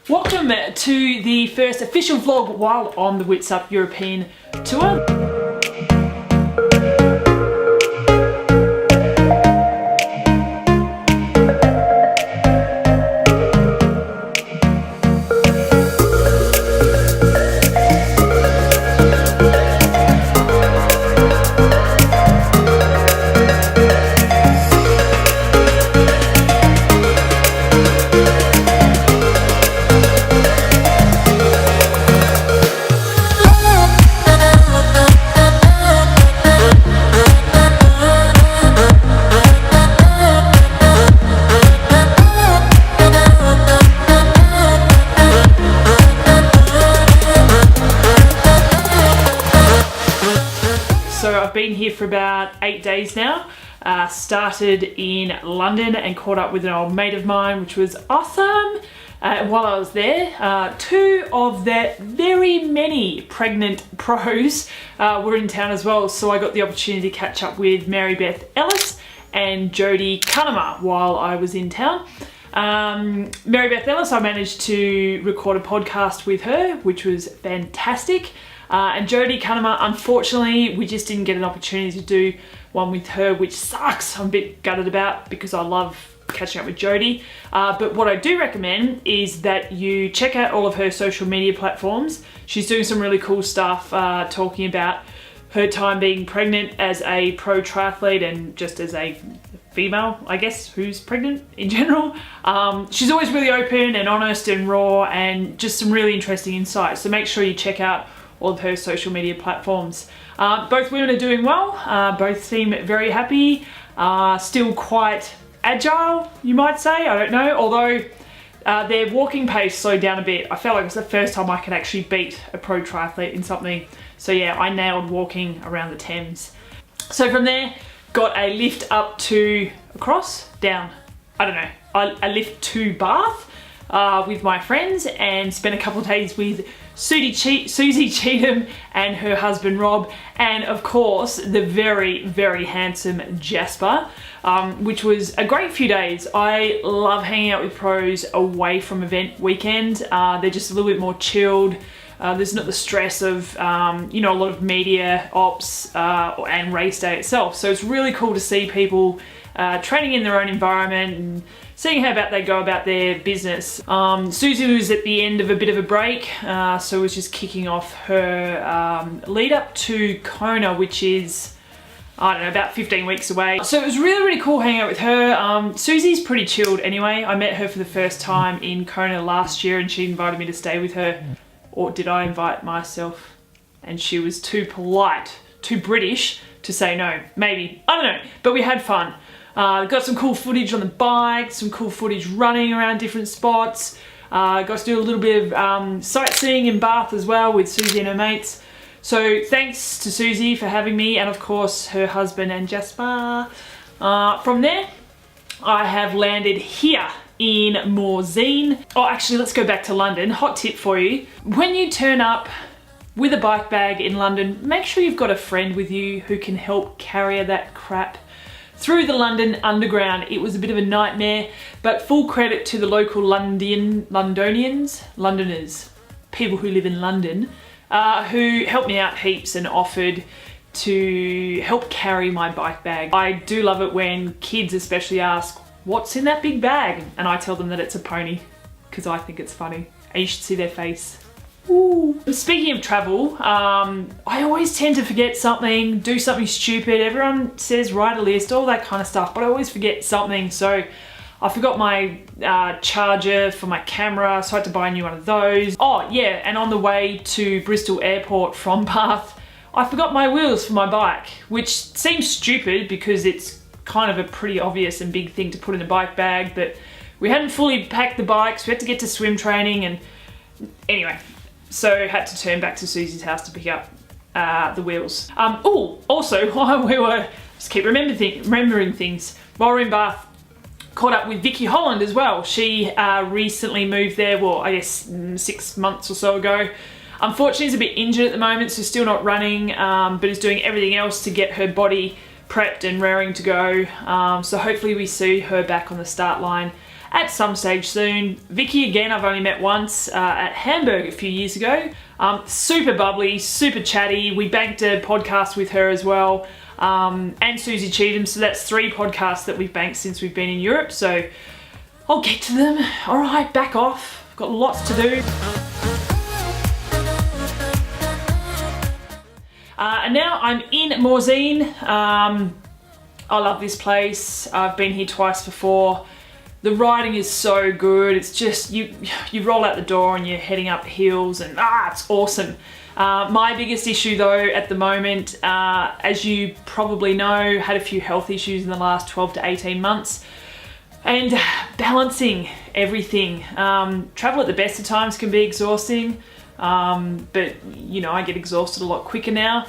Welcome to the first official vlog while on the Witsup European tour. So I've been here for about 8 days now. Started in London and caught up with an old mate of mine, which was awesome. While I was there, two of the very many pregnant pros were in town as well. So I got the opportunity to catch up with Mary Beth Ellis and Jodie Cunnama while I was in town. Mary Beth Ellis, I managed to record a podcast with her, which was fantastic. And Jodie Cunnama, unfortunately, we just didn't get an opportunity to do one with her, which sucks. I'm a bit gutted about because I love catching up with Jodie. But what I do recommend is that you check out all of her social media platforms. She's doing some really cool stuff, talking about her time being pregnant as a pro triathlete and just as a female, I guess, who's pregnant in general. She's always really open and honest and raw and just some really interesting insights. So make sure you check out all of her social media platforms. Both women are doing well. Both seem very happy. Still quite agile, you might say. I don't know. Although their walking pace slowed down a bit. I felt like it was the first time I could actually beat a pro triathlete in something. So yeah, I nailed walking around the Thames. So from there, got a lift up to down. I don't know. A lift to Bath with my friends and spent a couple of days with Susie Cheetham and her husband Rob, and of course the very, very handsome Jasper, which was a great few days. I love hanging out with pros away from event weekend. They're just a little bit more chilled. There's not the stress of, you know, a lot of media ops and race day itself. So it's really cool to see people training in their own environment and seeing how about they go about their business. Susie was at the end of a bit of a break, so was just kicking off her lead up to Kona, which is, I don't know, about 15 weeks away. So it was really, really cool hanging out with her. Susie's pretty chilled anyway. I met her for the first time in Kona last year and she invited me to stay with her. Or did I invite myself? And she was too polite, too British to say no. Maybe, I don't know, but we had fun. Got some cool footage on the bike, some cool footage running around different spots. Got to do a little bit of sightseeing in Bath as well with Susie and her mates. So thanks to Susie for having me, and of course her husband and Jasper. From there, I have landed here in Morzine. Oh, actually, let's go back to London. Hot tip for you. When you turn up with a bike bag in London, make sure you've got a friend with you who can help carry that crap through the London Underground. It was a bit of a nightmare, but full credit to the local Londoners, people who live in London, who helped me out heaps and offered to help carry my bike bag. I do love it when kids especially ask, what's in that big bag? And I tell them that it's a pony, because I think it's funny. And you should see their face. Ooh. Speaking of travel, I always tend to forget something, do something stupid. Everyone says write a list, all that kind of stuff, but I always forget something. So I forgot my charger for my camera, so I had to buy a new one of those. Oh yeah, and on the way to Bristol Airport from Bath, I forgot my wheels for my bike, which seems stupid because it's kind of a pretty obvious and big thing to put in a bike bag, but we hadn't fully packed the bikes, we had to get to swim training, and anyway, so had to turn back to Susie's house to pick up the wheels. Oh, also, while we were, just keep remembering things, while we were in Bath, caught up with Vicky Holland as well. She recently moved there, well, I guess 6 months or so ago. Unfortunately, she's a bit injured at the moment, so still not running, but is doing everything else to get her body prepped and raring to go. So hopefully we see her back on the start line at some stage soon. Vicky, again, I've only met once at Hamburg a few years ago. Super bubbly, super chatty. We banked a podcast with her as well. And Susie Cheetham, so that's 3 podcasts that we've banked since we've been in Europe, so I'll get to them. All right, back off. I've got lots to do. And now I'm in Morzine. I love this place. I've been here twice before. The riding is so good. It's just, you roll out the door and you're heading up hills and it's awesome. My biggest issue though at the moment, as you probably know, had a few health issues in the last 12 to 18 months. And balancing everything. Travel at the best of times can be exhausting, but you know, I get exhausted a lot quicker now.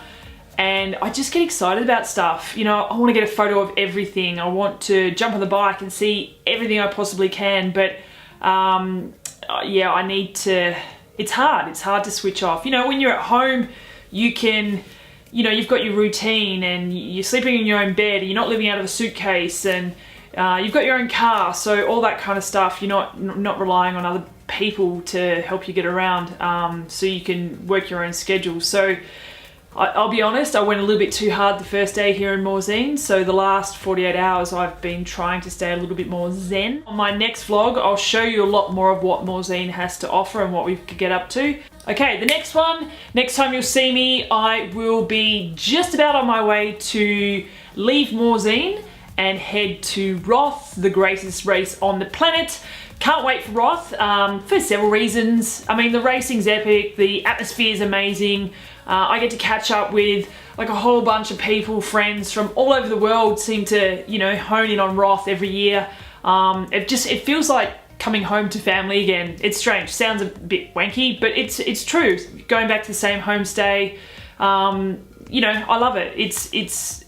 And I just get excited about stuff. You know, I want to get a photo of everything. I want to jump on the bike and see everything I possibly can. But yeah, I need to, it's hard. It's hard to switch off. You know, when you're at home, you can, you know, you've got your routine and you're sleeping in your own bed and you're not living out of a suitcase and you've got your own car. So all that kind of stuff, you're not relying on other people to help you get around, so you can work your own schedule. So I'll be honest, I went a little bit too hard the first day here in Morzine, so the last 48 hours I've been trying to stay a little bit more zen. On my next vlog, I'll show you a lot more of what Morzine has to offer and what we could get up to. Okay, the next one, next time you'll see me, I will be just about on my way to leave Morzine and head to Roth, the greatest race on the planet. Can't wait for Roth for several reasons. I mean, the racing's epic, the atmosphere is amazing. I get to catch up with like a whole bunch of people, friends from all over the world seem to, you know, hone in on Roth every year. It feels like coming home to family again. It's strange, sounds a bit wanky, but it's true. Going back to the same homestay, you know, I love it. It's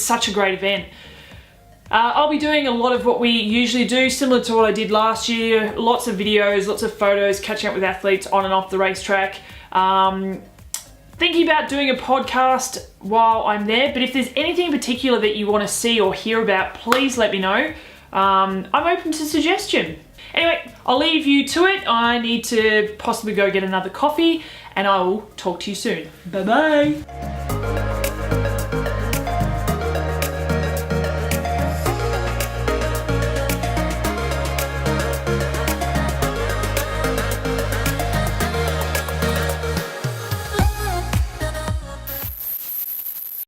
such a great event. I'll be doing a lot of what we usually do, similar to what I did last year. Lots of videos, lots of photos, catching up with athletes on and off the racetrack. Thinking about doing a podcast while I'm there, but if there's anything in particular that you want to see or hear about, please let me know. I'm open to suggestion. Anyway, I'll leave you to it. I need to possibly go get another coffee and I will talk to you soon. Bye bye.